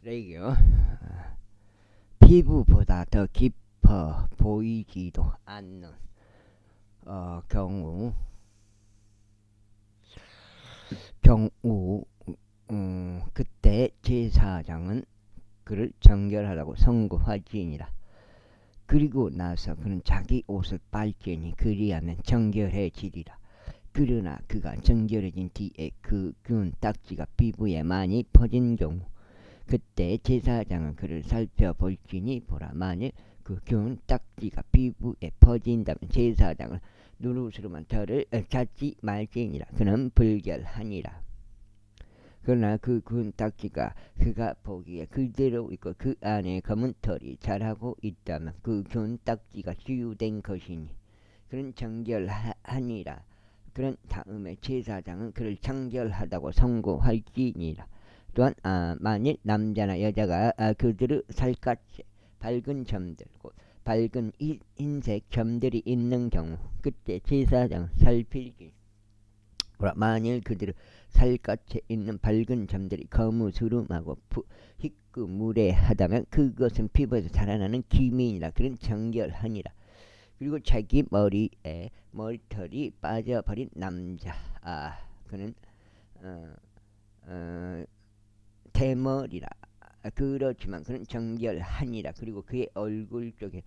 레이요. 피부보다 더 깊어 보이지도 않는 경우 그때 제사장은 그를 정결하다고 선고할지니라. 그리고 나서 그는 자기 옷을 빨지니 그리하면 정결해지리라. 그러나 그가 정결해진 뒤에 그 균 딱지가 피부에 많이 퍼진 경우 그때 제사장은 그를 살펴볼지니 보라. 만일 그 균 딱지가 피부에 퍼진다면 제사장은 누르스름한 털을 찾지 말지니라. 그는 불결하니라. 그러나 그 균 딱지가 그가 보기에 그대로 있고 그 안에 검은 털이 자라고 있다면 그 균 딱지가 치유된 것이니 그는 정결하니라. 그런 다음에 제사장은 그를 정결하다고 선고할지니라. 또한 만일 남자나 여자가 그들의 살갗에 밝은 점들 곧 밝은 흰색 점들이 있는 경우 그때 제사장은 살필기. 만일 그들의 살갗에 있는 밝은 점들이 거무스름하고 희끄무레하다면 그것은 피부에서 자라나는 기미이라. 그는 정결하니라. 그리고 자기 머리에 머리털이 빠져버린 남자 그는 대머리라. 그렇지만 그는 정결하니라. 그리고 그의 얼굴 쪽에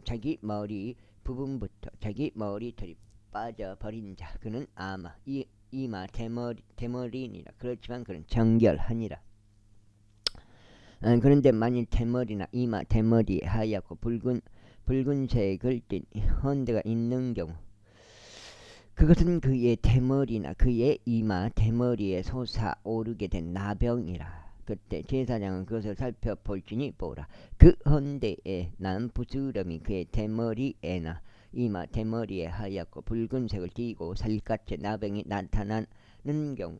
자기 머리 부분부터 자기 머리털이 빠져버린 자 그는 아마 이마 대머리니라. 그렇지만 그는 정결하니라. 그런데 만일 대머리나 이마 대머리에 하얗고 붉은색을 띤 헌데가 있는 경우 그것은 그의 대머리나 그의 이마 대머리에 솟아오르게 된 나병이라. 그때 제사장은 그것을 살펴볼지니 보라. 그 헌데에 난 부스럼이 그의 대머리에나 이마 대머리에 하얗고 붉은색을 띠고 살갗에 나병이 나타나는 경우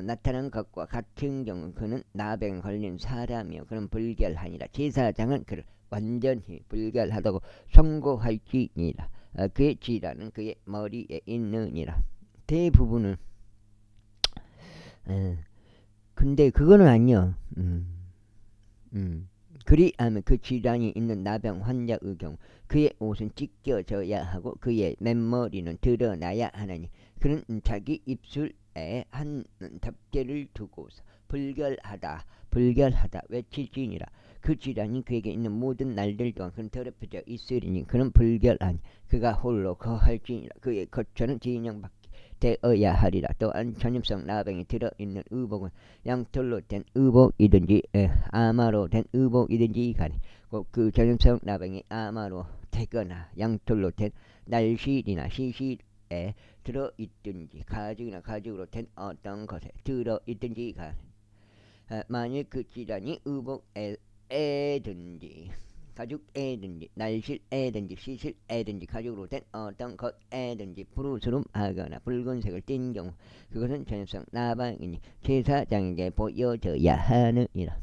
나타난 것과 같은 경우 그는 나병에 걸린 사람이요 그는 불결하니라. 제사장은 그를 완전히 불결하다고 선고할지니라. 그의 질환은 그의 머리에 있느니라. 대부분은 근데 그거는 아니요. 그리하면 그 질환이 있는 나병 환자의 경우 그의 옷은 찢겨져야 하고 그의 맨머리는 드러나야 하나니 그는 자기 입술에 한 덮개를 두고서 불결하다 외칠지니라. 그 질환이 그에게 있는 모든 날들 동안 그는 더럽혀져 있으리니 그는 불결하니 그가 홀로 거할지니라. 그의 거처는 진영밖에 되어야 하리라. 또한 전염성 나병이 들어있는 의복은 양털로 된 의복이든지 아마로 된 의복이든지 간에 그 전염성 나병이 아마로 되거나 양털로 된 날실이나 시실에 들어있든지 가죽이나 가죽으로 된 어떤 것에 들어있든지 간에 만일 그 질환이 의복에든지 가죽에든지 날실에든지 시실에든지 가죽으로 된 어떤 것에든지 푸르스름하거나 붉은색을 띤 경우 그것은 전염성 나병이니 제사장에게 보여져야 하느니라.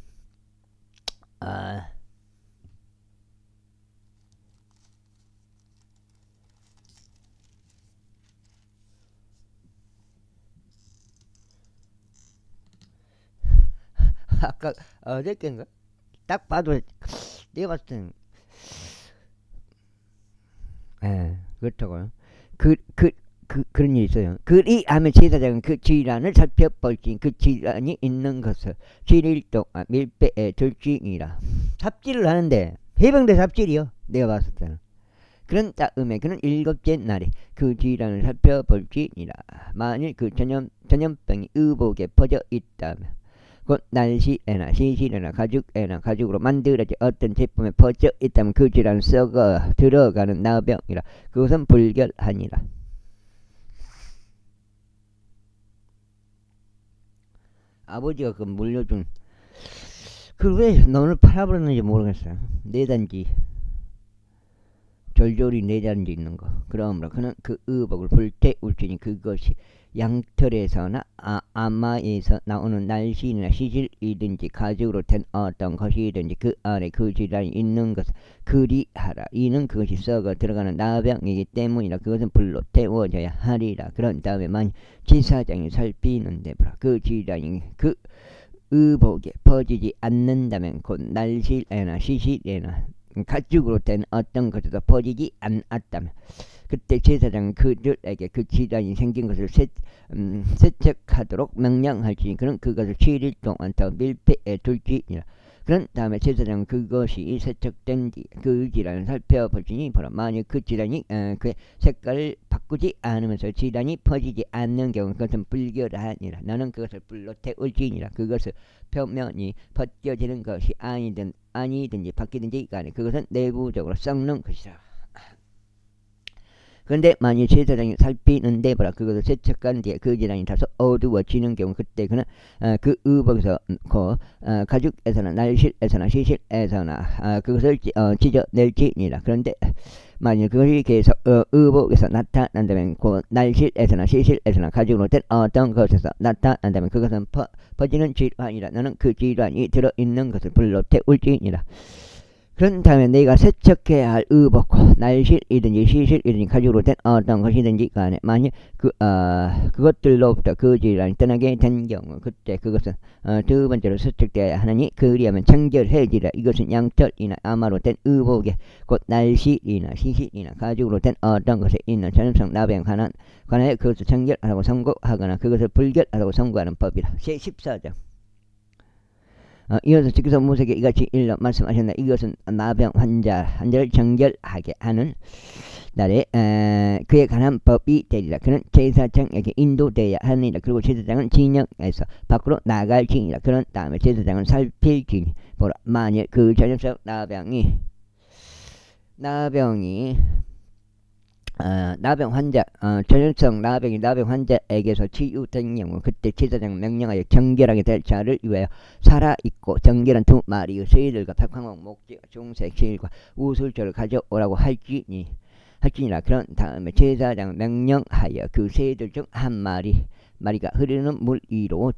아까 어저께인가 딱 봐도 내가 봤을 때는 그렇다고요. 그런 일이 있어요. 그리하면 제사장은 그 질환을 살펴볼지 그 질환이 있는 것을 7일 동안 밀배에 둘지니라. 삽질을 하는데 해병대 삽질이요. 내가 봤을 때는. 그런 다음에 그는 7째 날에 그 질환을 살펴볼지니라. 만일 그 전염병이 의복에 퍼져 있다면 곧 날실에나 시실에나 가죽에나 가죽으로 만들어진 어떤 제품에 퍼져 있다면 그 질환은 썩어 들어가는 나병이라. 그것은 불결하니라. 아버지가 그 물려준 그 왜 너를 팔아버렸는지 모르겠어요. 내단지 졸졸이 내단지 있는 거. 그러므로 그는 그 의복을 불태울지니 그것이 양털에서나 아마에서 나오는 날씬이나 시실이든지 가죽으로 된 어떤 것이든지 그 안에 그 질환이 있는 것을 그리하라. 이는 그것이 썩어 들어가는 나병이기 때문이라. 그것은 불로 태워져야 하리라. 그런 다음에 만일 제사장이 살피는데 보라. 그 질환이 그 의복에 퍼지지 않는다면 곧 날실에나 시실에나 가축으로 된 어떤 것에도 퍼지지 않았다면 그때 제사장은 그들에게 그 질환이 생긴 것을 세척하도록 명령할지니 그는 그것을 7일 동안 더 밀폐해 둘지니라. 그런 다음에 제사장은 그것이 세척된 뒤 그 질환을 살펴볼지니 보라 만일 그 질환이 그의 색깔을 바꾸지 않으면서 질환이 퍼지지 않는 경우 그것은 불결하니라. 너는 그것을 불로 태울지니라. 그것을 표면이 벗겨지는 것이 아니든지 바뀌든지 간에 그것은 내부적으로 썩는 것이라. 그런데 만일 제사장이 살피는데 보라 그것을 세척한 뒤에 그 질환이 다소 어두워지는 경우 그때 그는 그 의복에서 가죽에서나 날실에서나 시실에서나 그것을 찢어낼지니라. 그런데 만일 그것이 계속 의복에서 나타난다면 곧 날실에서나 시실에서나 가죽으로 된 어떤 것에서 나타난다면 그것은 퍼지는 질환이라. 너는 그 질환이 들어있는 것을 불로 태울지니라. 그런 다음에 내가 세척해야 할 의복과 날실이든지 시실이든지 가죽으로 된 어떤 것이든지 간에 만일 그것들로부터 그 질환이 떠나게 된 경우 그때 그것은 두 번째로 세척되어야 하느니 그리하면 청결해지라. 이것은 양털이나 아마로 된 의복에 곧 날실이나 시실이나 가죽으로 된 어떤 것에 있는 전염성 나병에 관하여 그것을 청결하라고 선고하거나 그것을 불결하라고 선고하는 법이라. 제14장 이어서 주께서 모세에게 이같이 일러 말씀하셨나. 이것은 나병 환자를 정결하게 하는 날에 그에 관한 법이 되리라. 그는 제사장에게 인도되어야 하니라. 그리고 제사장은 진영에서 밖으로 나갈지니라. 그런 다음에 제사장은 살필지니 보라 만일 그 전염성 나병이 나병 환자 전염성 나병이 나병 환자에게서 치유된 경우 그때 제사장 명령하여 정결하게 될 자를 위하여 살아있고 정결한 두 마리의 새들과 백황목 목지와 중색 실과 우슬초를 가져오라고 할지니라. 그런 다음에 제사장 명령하여 그 새들 중 한 마리가 흐르는 물 위로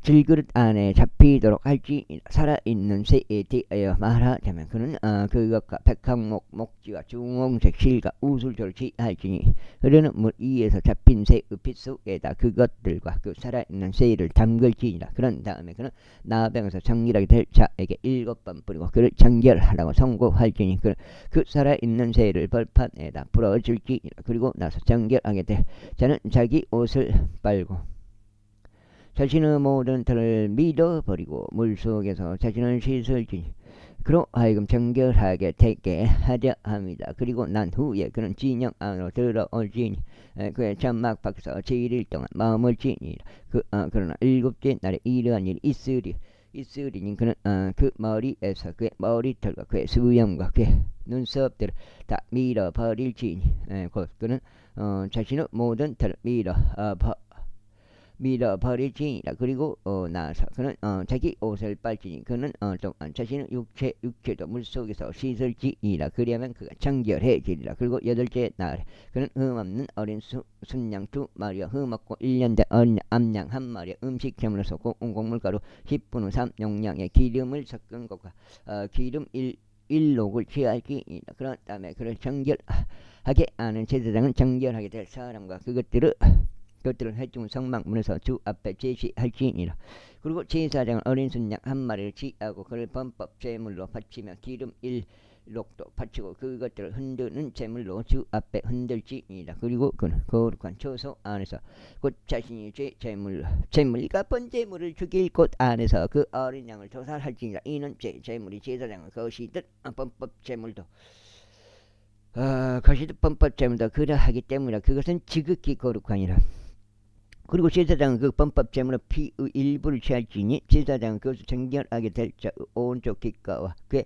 질그릇 안에 잡히도록 할지. 살아있는 새에 대하여 말하자면 그는 그것과 백항목 목지와 주홍색 실과 우슬초를 취할지니 흐르는 물 위에서 잡힌 새의 피 속에다 그것들과 그 살아있는 새를 담글지니라. 그런 다음에 그는 나병에서 정결하게 될 자에게 7번 뿌리고 그를 정결하라고 선고할지니 그 살아있는 새를 벌판에다 풀어줄지니라. 그리고 나서 정결하게 될 자는 자기 옷을 빨고 자신의 모든 털을 밀어버리고 물속에서 자신을 씻을지니 그로 하여금 정결하게 되게 하려 합니다. 그리고 난 후에 그는 진영 안으로 들어올지니 그의 장막 밖에서 7일 동안 머물지니라. 그러나 7째 날에 이러한 일이 있으리니 그는 그 머리에서 그의 머리털과 그의 수염과 그의 눈썹들을 다 밀어버릴지니 곧 그는 자신의 모든 털을 밀어버리지니라. 그리고 나서 그는 자기 옷을 빨지니 그는 또한 자신의 육체도 물속에서 씻을지니라. 그리하면 그가 정결해지리라. 그리고 8째 날에 그는 흠없는 어린 순양 2마리와 흠없고 1년 된 어린 암양 1마리와 음식 제물로서 곡물가루 10분의 3 용량의 기름을 섞은 것과 기름 1록을 취할지니라. 그런 다음에 그를 정결하게 하는 제사장은 정결하게 될 사람과 그것들을 해중 성막문에서 주 앞에 제시할지니라. 그리고 제사장은 어린 순양 1마리를 취하고 그를 범법 제물로 바치며 기름 1록도 바치고 그것들을 흔드는 제물로 주 앞에 흔들지니라. 그리고 그는 거룩한 처소 안에서 곧 자신이 제물과 번제물을 죽일 곳 안에서 그 어린 양을 조살할지니라. 이는 제물이 제사장은 것이듯 범법 제물도 것이듯 범법 제물도 그러하기 때문이라. 그것은 지극히 거룩하니라. 그리고 제사장은 그 범법 제물의 피의 일부를 취할지니 제사장은 그것을 정결하게 될 자의 오른쪽 귓가와 그의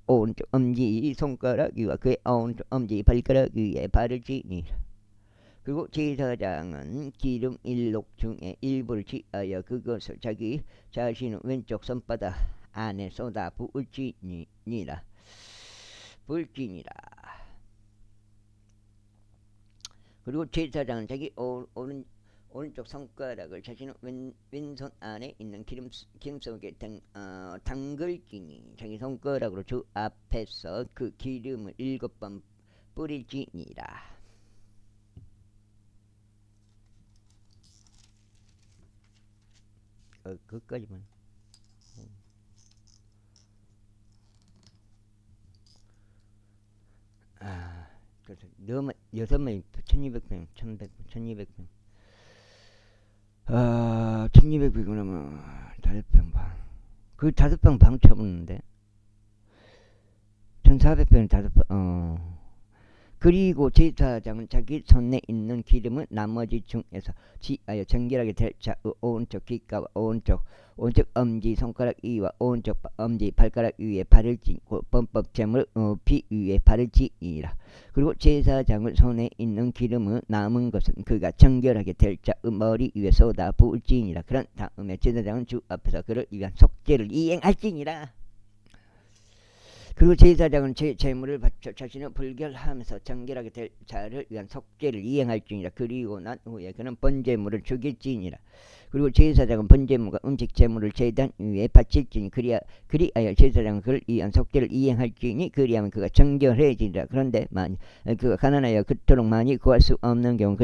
오른쪽 엄지 손가락 위와 그의 오른쪽 엄지 발가락 위에 바르지니. 그리고 제사장은 기름 1록 중에 일부를 취하여 그것을 자기 자신의 왼쪽 손바닥 안에 쏟아 부을지니라. 그리고 제사장은 자기 오른쪽 손가락을 자신의 왼손 안에 있는 기름 속에 담글지니 자기 손가락으로 주 앞에서 그 기름을 7번 뿌릴지니라. 그까지만. 그래서 너무 6명이 1200평, 1100평, 1200평. 1200평 그러면 5평 방. 그 5평 방 쳐보는데 1400평 5평. 그리고 제사장은 자기 손에 있는 기름을 나머지 중에서 지하여 정결하게 될 자의 오른쪽 귓가와 오른쪽 엄지 손가락 위와 오른쪽 엄지 발가락 위에 바를지고 범법 제물 비 위에 바를지니라. 그리고 제사장의 손에 있는 기름을 남은 것은 그가 정결하게 될 자의 머리 위에 쏟아 부을지니라. 그런 다음에 제사장은 주 앞에서 그를 위한 속죄를 이행할지니라. 그리고 제사장은 제 재물을 바쳐 자신을 불결하면서 정결하게 될 자를 위한 속죄를 이행할지니라. 그리고 난 후에 그는 번제물을 죽일지니라. 그리고 제사장은 번제물과 음식 제물을 제단 위에 바칠지니 그리하여 제사장은 그를 위한 속죄를 이행할지니 그리하면 그가 정결해지리라. 그런데 만일 그가 가난하여 그토록 많이 구할 수 없는 경우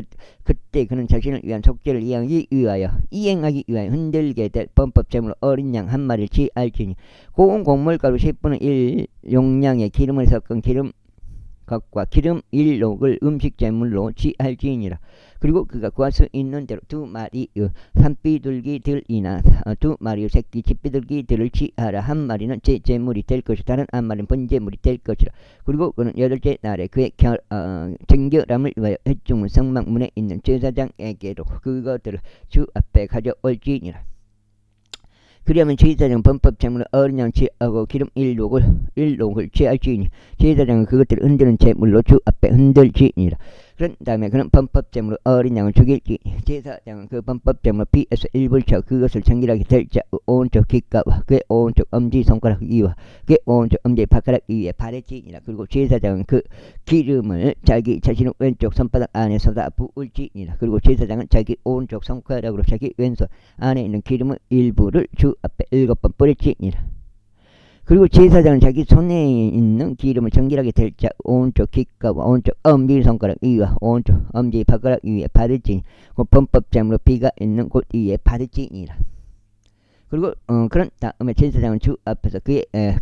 그때 그는 자신을 위한 속죄를 이행하기 위하여 흔들게 될 범법 제물 어린 양 한 마리를 취할지니 고운 곡물가루 10분의 1 용량의 기름을 섞은 기름각과 기름 1록을 음식 제물로 취할지니라. 그리고 그가 구할 수 있는 대로 2마리의 산비둘기들이나 2마리의 새끼 집비둘기들을 취하라. 한 마리는 제 제물이 될 것이라 다른 한 마리는 번제물이 될 것이라. 그리고 그는 8째 날에 그의 정결함을 위하여 회중문 성막문에 있는 제사장에게로 그것들을 주 앞에 가져올지니라. 그리하면 제사장은 범법 제물을 어린 양 취하고 기름 1록을 취할지니 제사장은 그것들을 흔드는 제물로 주 앞에 흔들지니라. 그런 다음에 그는 범법 제물로 어린 양을 죽일지니 제사장은 그 범법 제물로 피에서 일부를 쳐 그것을 정결하게 될 자의 오른쪽 귓가와 그의 오른쪽 엄지 손가락 위와 그의 오른쪽 엄지 발가락 위에 바를지니라. 그리고 제사장은 그 기름을 자기 자신의 왼쪽 손바닥 안에 쏟아 부을지니라. 그리고 제사장은 자기 오른쪽 손가락으로 자기 왼손 안에 있는 기름의 일부를 주 앞에 7번 뿌릴지니라. 그리고 제사장은 자기 손에 있는 기름을 정결하게 될 자 오른쪽 귓가와 오른쪽 엄지손가락 위와 오른쪽 엄지 발가락 위에 바를지니 그 범법 제물로 피가 있는 곳 위에 바를지니라. 그리고 그런 다음에 제사장은 주 앞에서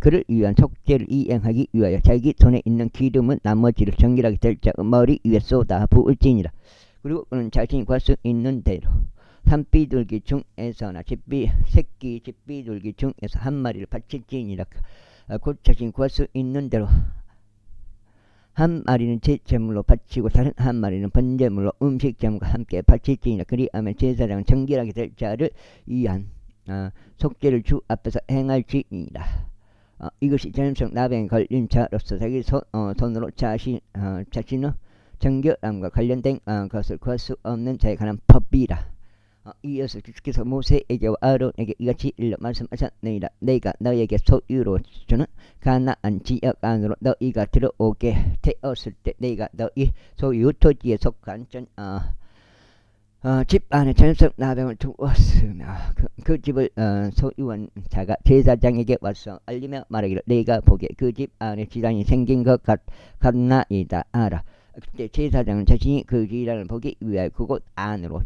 그를 위한 속죄를 이행하기 위하여 자기 손에 있는 기름은 나머지를 정결하게 될 자의 머리 위에 쏟아 부을지니라. 그리고 그는 자신이 구할 수 있는 대로 산비둘기 중에서나 새끼 집비둘기 중에서 한 마리를 바칠지니라. 곧 자신이 구할 수 있는 대로 한 마리는 제 제물로 바치고 다른 한 마리는 번제물로 음식 제물과 함께 바칠지니라. 그리하면 제사장은 정결하게 될 자를 위한 속죄를 주 앞에서 행할지니라. 이것이 전염성 나병에 걸린 자로서 자기 손으로 자신의 정결함과 관련된 것을 구할 수 없는 자에 관한 법이라. 이어서 주께서 모세에게와 아론에게 이같이 일러 말씀하셨느니라. 내가 너에게 소유로 주는 가나안 지역 안으로 너희가 들어오게 되었을 때 내가 너희 소유 토지에 속한 집 안에 전염성 나병을 두었으며 그 집을 소유한 자가 제사장에게 와서 알리며 말하기를 내가 보기에 그 집 안에 질환이 생긴 것 같나이다 하라. 그때 제사장은 자신이 그 질환을 보기 위하여 그곳 안으로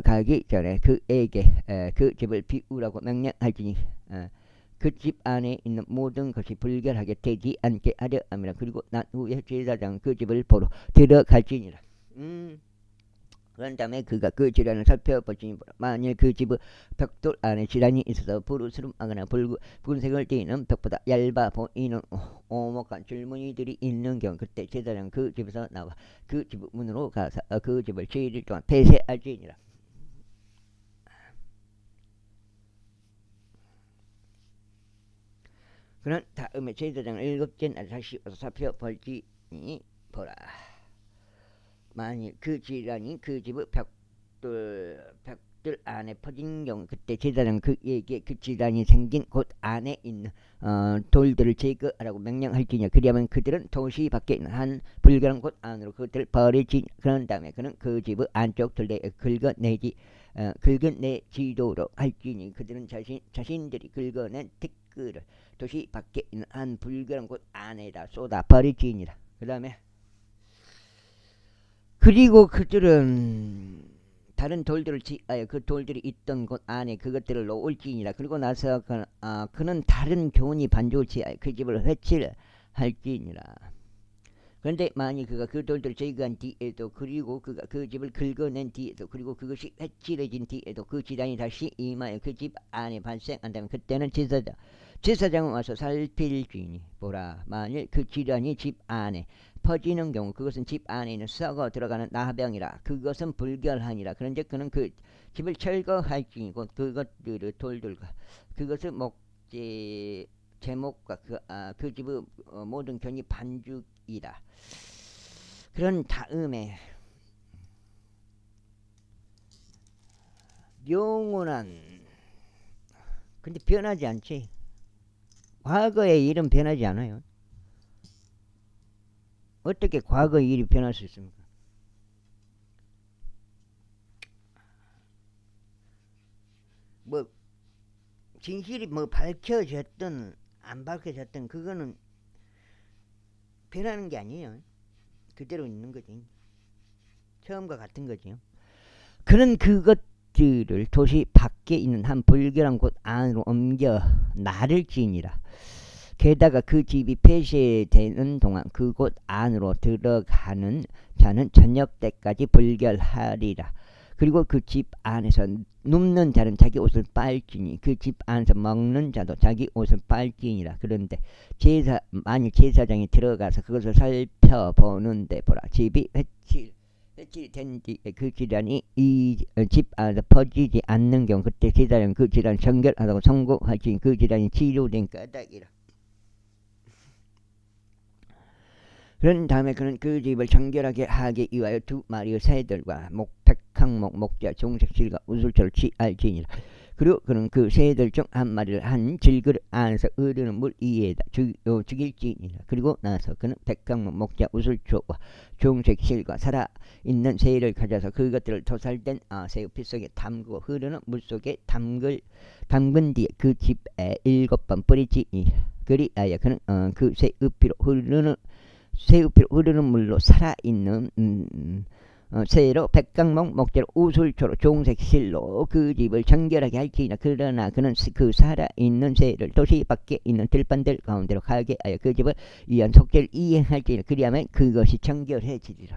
가기 전에 그에게 그 집을 비우라고 명령할지니 그 집 안에 있는 모든 것이 불결하게 되지 않게 하려 함이라. 그리고 난 후에 제사장은 그 집을 보러 들어갈지니라. 그런 다음에 그가 그 질환을 살펴보지니 만일 그 집의 벽돌 안에 질환이 있어서 부르스름하거나 붉은색을 띠는 벽보다 얇아 보이는 오목한 줄무늬들이 있는 경우 그때 제사장은 그 집에서 나와 그 집 문으로 가서 그 집을 7일 동안 폐쇄할지니라. 그런 다음에 제사장은 7째 날 다시 와서 살펴볼지니 보라. 만일 그 질환이 그 집의 벽들 안에 퍼진 경우 그때 제사장은 그에게 그 질환이 생긴 곳 안에 있는 돌들을 제거하라고 명령할지니 그리하면 그들은 도시 밖에 있는 한 불결한 곳 안으로 그들을 버리지. 그런 다음에 그는 그 집의 안쪽 둘레에 긁어내지도록 할지니 그들은 자신들이 긁어낸 티끌을 도시 밖에 있는 한 불결한 곳 안에다 쏟아 버리지니라. 그 다음에 그리고 그들은 다른 돌들을 지하여 그 돌들이 있던 곳 안에 그것들을 놓을지니라. 그리고 나서 그는 다른 교훈이 반죽을 지하여 그 집을 회칠할지니라. 그런데 만일 그가 그 돌들을 제거한 뒤에도, 그리고 그가 그 집을 긁어낸 뒤에도, 그리고 그것이 회칠해진 뒤에도 그 질환이 다시 임하여 그 집 안에 발생한다면 그때는 제사장은 와서 살필지니, 보라, 만일 그 질환이 집 안에 퍼지는 경우 그것은 집 안에 있는 썩어 들어가는 나병이라. 그것은 불결하니라. 그런즉 그는 그 집을 철거할지니, 곧 그것들의 돌들과 그것을 제목과 그 집의 모든 견이 반죽이라. 그런 다음에 영원한, 근데 변하지 않지. 과거의 일은 변하지 않아요. 어떻게 과거의 일이 변할 수 있습니까? 뭐 진실이 뭐 밝혀졌든 안 밝혀졌든 그거는 변하는 게 아니에요. 그대로 있는 거지. 처음과 같은 거지요. 그는 그것들을 도시 밖에 있는 한 불결한 곳 안으로 옮겨 나를 지니라. 게다가 그 집이 폐쇄되는 동안 그곳 안으로 들어가는 자는 저녁 때까지 불결하리라. 그리고 그 집 안에서 눕는 자는 자기 옷을 빨지니 그 집 안에서 먹는 자도 자기 옷을 빨지니라. 그런데 만일 제사장이 들어가서 그것을 살펴보는데, 보라, 집이 회칠된 뒤에 그 질환이 이 집 안에서 퍼지지 않는 경우 그때 제사장은 그 질환을 정결하다고 선고하지. 그 질환이 치료된 까닭이라. 그런 다음에 그는 그 집을 정결하게 하기 위하여 2마리의 새들과 백항목, 목자, 종색 실과 우슬초를 취할지니라. 그리고 그는 그 새들 중 한 마리를 한 질그릇 안에서 흐르는 물 위에다 죽일지니라. 그리고 나서 그는 백항목, 목자, 우슬초와 종색 실과 살아있는 새를 가져서 그것들을 토살된 새의 피 속에 담그고 흐르는 물 속에 담근 뒤에 그 집에 7번 뿌리지니라. 그리하여 그는 그 새의 피로 흐르는 물로 살아있는 새로 백각목, 목재로 우슬초로 종색 실로 그 집을 정결하게 할지니라. 그러나 그는 그 살아있는 새를 도시 밖에 있는 들판들 가운데로 가게 하여 그 집을 위한 속죄를 이행할지니라. 그리하면 그것이 정결해지리라.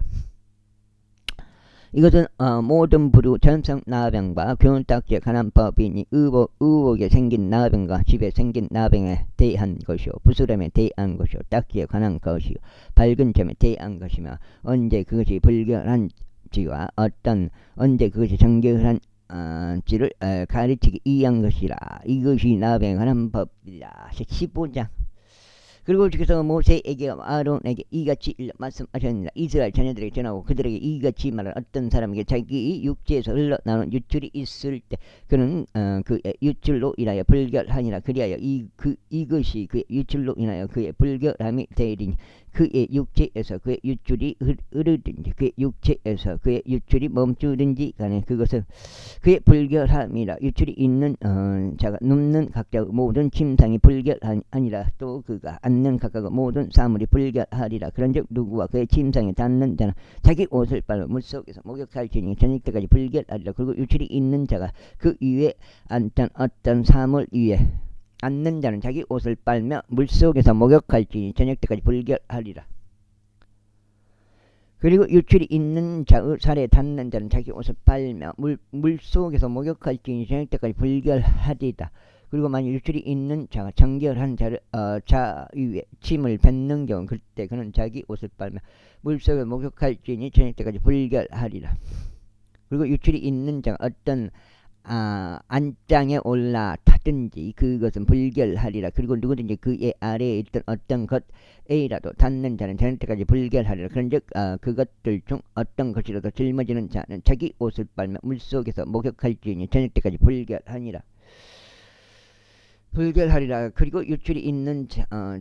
이것은 모든 부류 전성 나병과 교훈딱지에 관한 법이니 의복에 생긴 나병과 집에 생긴 나병에 대한 것이요, 부스럼에 대한 것이요, 딱지에 관한 것이요, 밝은 점에 대한 것이며, 언제 그것이 불결한지와 언제 그것이 정결한 지를 가르치기 위한 것이라. 이것이 나병에 관한 법이라. 15장. 그리고 주께서 모세에게 아론에게 이같이 말씀하셨느니라. 이스라엘 자녀들에게 전하고 그들에게 이같이 말할 어떤 사람에게 자기 육체에서 흘러나오는 유출이 있을 때 그는 그의 유출로 인하여 불결하니라. 그리하여 이것이 그의 유출로 인하여 그의 불결함이 되리니 그의 육체에서 그의 유출이 흐르든지 그의 육체에서 그의 유출이 멈추든지 간에 그것은 그의 불결함이라. 유출이 있는 자가 눕는 각자의 모든 침상이 불결하니라. 또 그가 앉는 각각의 모든 사물이 불결하리라. 그런즉 누구와 그의 침상에 닿는 자는 자기 옷을 빨아 물속에서 목욕할지니 저녁 때까지 불결하리라. 그리고 유출이 있는 자가 그 위에 앉던 어떤 사물 위에 앉는 자는 자기 옷을 빨며 물속에서 목욕할지니 저녁 때까지 불결하리라. 그리고 유출이 있는 자의 살에 닿는 자는 자기 옷을 빨며 물속에서 목욕할지니 저녁 때까지 불결하리라. 그리고 만약 유출이 있는 자가 정결한 자 위에 침을 뱉는 경우 그때 그는 자기 옷을 빨며 물속에 목욕할지니 저녁 때까지 불결하리라. 그리고 유출이 있는 자가 어떤 안장에 올라타든지 그것은 불결하리라. 그리고 누구든지 그의 아래에 있던 어떤 것에라도 닿는 자는 저녁 때까지 불결하리라. 그런즉 그것들 중 어떤 것이라도 짊어지는 자는 자기 옷을 빨며 물속에서 목욕할지니 저녁 때까지 불결하니라. 그리고 유출이 있는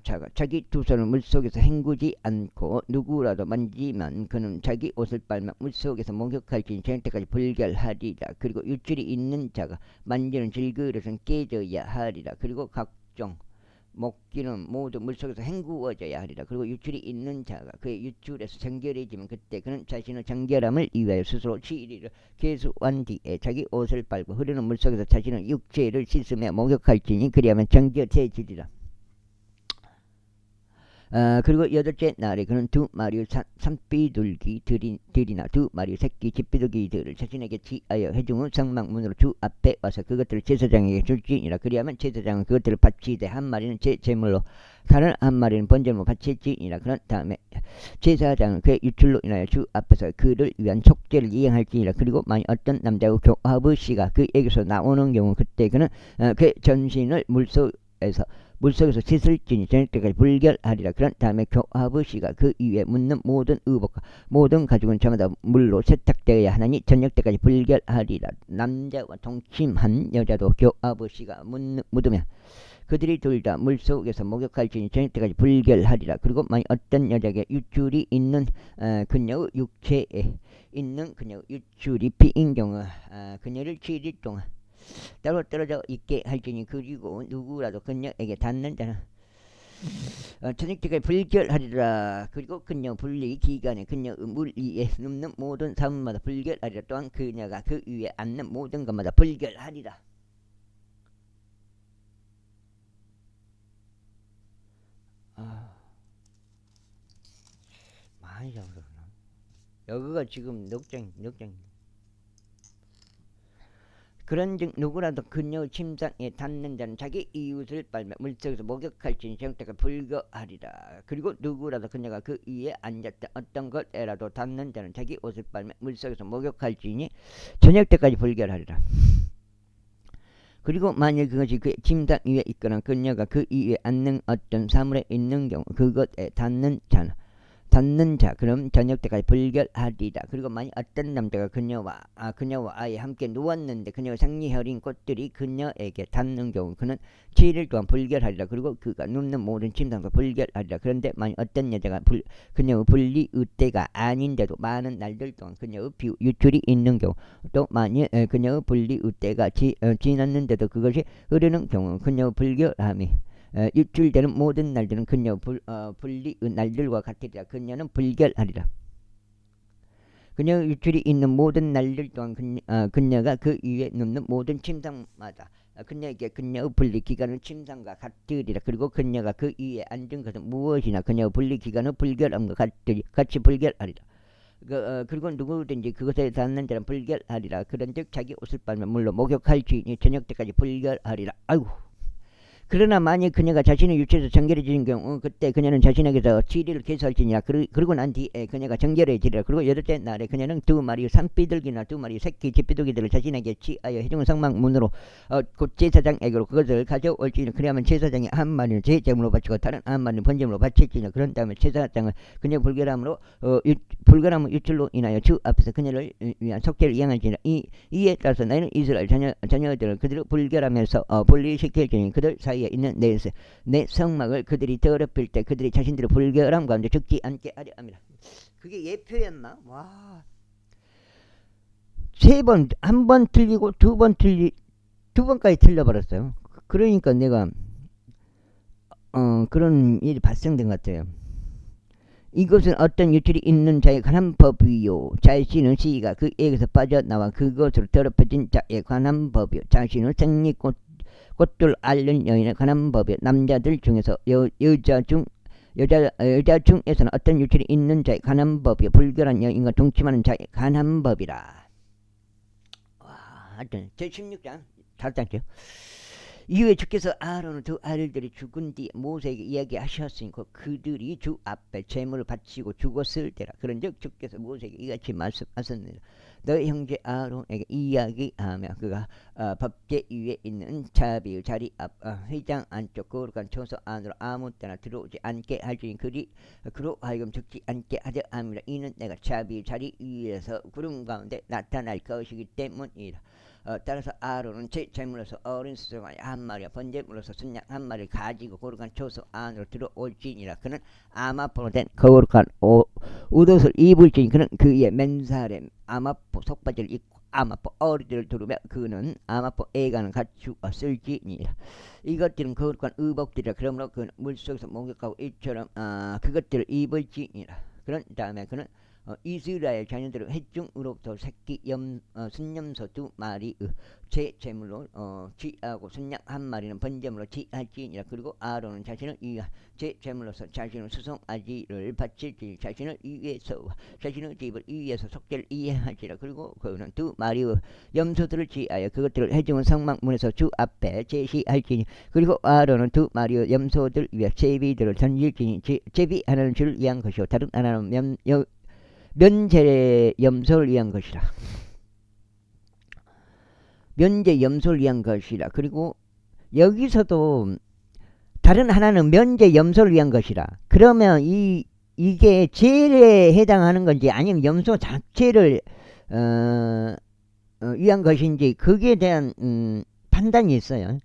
자가 자기 두 손을 물속에서 헹구지 않고 누구라도 만지면 그는 자기 옷을 빨며 물속에서 목욕할지니 저녁 때까지 불결하리라. 그리고 유출이 있는 자가 만지는 질그릇은 깨져야 하리라. 그리고 각종 목기는 모두 물속에서 헹구어져야 하리라. 그리고 유출이 있는 자가 그의 유출에서 정결해지면 그때 그는 자신의 정결함을 위하여 스스로 7일을 계수한 뒤에 자기 옷을 빨고 흐르는 물속에서 자신의 육체를 씻으며 목욕할지니 그리하면 정결해지리라. 그리고 여덟째 날에 그는 두 마리의 산비둘기들이나 두 마리의 새끼 집비둘기들을 자신에게 지하여 회중의 성막문으로 주 앞에 와서 그것들을 제사장에게 줄지니라. 그리하면 제사장은 그것들을 바치되 한 마리는 제 제물로 다른 한 마리는 번제물로 바칠지니라. 그런 다음에 제사장은 그의 유출로 인하여 주 앞에서 그를 위한 속죄를 이행할지니라. 그리고 만일 어떤 남자의 교합의 씨가 그에게서 나오는 경우 그때 그는 그의 전신을 물속에서 씻을지니 저녁 때까지 불결하리라. 그런 다음에 교합의 씨가 그 위에 묻는 모든 의복과 모든 가죽은 저마다 물로 세탁되어야 하나니 저녁 때까지 불결하리라. 남자와 동침한 여자도 교합의 씨가 묻으면 그들이 둘 다 물속에서 목욕할지니 저녁 때까지 불결하리라. 그리고 만일 어떤 여자에게 유출이 있는 그녀의 육체에 있는 그녀의 유출이 피인 경우 그녀를 7일 동안 따로 떨어져 있게 할지니 그리고 누구라도 그녀에게 닿는 자는 저녁 때까지 불결하리라. 그리고 그녀 분리 기간에 그녀의 물 위에 눕는 모든 사물마다 불결하리라. 또한 그녀가 그 위에 앉는 모든 것마다 불결하리라. 많이 잡으셨나? 여기가 지금 넉장. 그런즉 누구라도 그녀의 침상에 닿는 자는 자기 이웃을 빨며 물속에서 목욕할지니 저녁 때까지 불결하리라. 그리고 누구라도 그녀가 그 위에 앉았다 어떤 것에라도 닿는 자는 자기 옷을 빨며 물속에서 목욕할지니 저녁 때까지 불결하리라. 그리고 만일 그것이 그 침상 위에 있거나 그녀가 그 위에 앉는 어떤 사물에 있는 경우 그것에 닿는 자 그럼 저녁 때까지 불결하리라. 그리고 만일 어떤 남자가 그녀와 아예 함께 누웠는데 그녀가 생리혈인 꽃들이 그녀에게 닿는 경우 그는 7일 동안 불결하리라. 그리고 그가 눕는 모든 침상도 불결하리라. 그런데 만일 어떤 여자가 그녀의 분리의 때가 아닌데도 많은 날들 동안 그녀의 유출이 있는 경우 또 만일 그녀의 분리의 때가 지났는데도 그것이 흐르는 경우 그녀의 불결함이 유출되는 모든 날들은 그녀 분리의 날들과 같으리라. 그녀는 불결하리라. 그녀 유출이 있는 모든 날들 동안 그녀가 그 위에 눕는 모든 침상마다 그녀에게 그녀의 분리 기간은 침상과 같으리라. 그리고 그녀가 그 위에 앉은 것은 무엇이나 그녀의 분리 기간은 불결함과 같이 불결하리라. 그리고 누구든지 그것에 닿는 자는 불결하리라. 그런즉 자기 옷을 빨며 물로 목욕할지니 저녁 때까지 불결하리라. 아이고. 그러나 만일 그녀가 자신의 유체에서 정결해지는 경우 그때 그녀는 자신에게서 7일을 계수할지니라. 그리고 난 뒤에 그녀가 정결해지리라. 그리고 여덟째 날에 그녀는 두 마리의 산비둘기나 두 마리의 새끼 집비둘기들을 자신에게 취하여 회중 성막문으로 곧 제사장에게로 그것을 가져올지니 그리하면 제사장이 한 마리는 제 제물로 바치고 다른 한 마리는 번제물로 바칠지니 그런 다음에 제사장은 그녀의 불결함을 유출로 인하여 주 앞에서 그녀를 위한 속죄를 이행할지니 이에 따라서 너희는 이스라엘 자녀들을 그들을 불결하면서 분리시킬지니 그들 사이에 있는 내 성막을 그들이 더럽힐 때 그들이 자신들의 불결함 가운데 죽지 않게 하려 합니다. 그게 예표였나? 와, 한 번 틀리고 두 번까지 틀려버렸어요. 그러니까 내가 그런 일이 발생된 것 같아요. 이것은 어떤 유출이 있는 자에 관한 법이요 자신의 시기가 그에게서 빠져나와 그것으로 더럽혀진 자에 관한 법이요 자신의 생리꽃들 앓는 여인에 관한 법이요 남자들 중에서 여자 중에서는 어떤 유출이 있는 자에 관한 법이요 불결한 여인과 동침하는 자에 관한 법이라. 와, 하여튼 제16장 잘단죠. 이후에 주께서 아론의 두 아들들이 죽은 뒤 모세에게 이야기하셨으니까 그들이 주 앞에 제물을 바치고 죽었을 때라. 그런즉 주께서 모세에게 이같이 말씀하셨느니라. 너희 형제 아론에게 이야기하며 그가 법궤 위에 있는 자비의 자리 앞 회장 안쪽 거룩한 처소 안으로 아무 때나 들어오지 않게 할지니 그로 하여금 죽지 않게 하려 함이라. 이는 내가 자비의 자리 위에서 구름 가운데 나타날 것이기 때문이라. 따라서 아론은 제 제물로서 어린 수송아지 한 마리와 번제물로서 순양 한 마리를 가지고 거룩한 처소 안으로 들어올지니라. 그는 아마포로 된 거룩한 옷옷을 입을지니 그는 그의 맨살에 아마포 속바지를 입고 아마포 어리들을 두르며 그는 아마포 애가는 갖추었을지니라. 이것들은 거룩한 의복들이라. 그러므로 그는 물속에서 목욕하고 이처럼 그것들을 입을지니라. 그런 다음에 그는 이스라엘 자녀들을 회중으로부터 새끼 순염소 2마리 제 제물로 취하고 순양 1마리는 번제물로 취할지니라. 그리고 아론은 자신을 위한 제 제물로서 자신의 수송아지를 바칠지 자신을 위해서 자신의 집을 위해서 속죄를 이행할지라. 그리고 그는 2마리의 염소들을 취하여 그것들을 회중의 성막문에서 주 앞에 제시할지니. 그리고 아론은 2마리의 염소들 위에 제비들을 던질지니. 제비 하나는 주를 위한 것이요 다른 하나는 면제 염소를 위한 것이라. 면제 염소를 위한 것이라. 그리고 여기서도 다른 하나는 면제 염소를 위한 것이라. 그러면 이게 제일에 해당하는 건지 아니면 염소 자체를 위한 것인지 거기에 대한 판단이 있어요.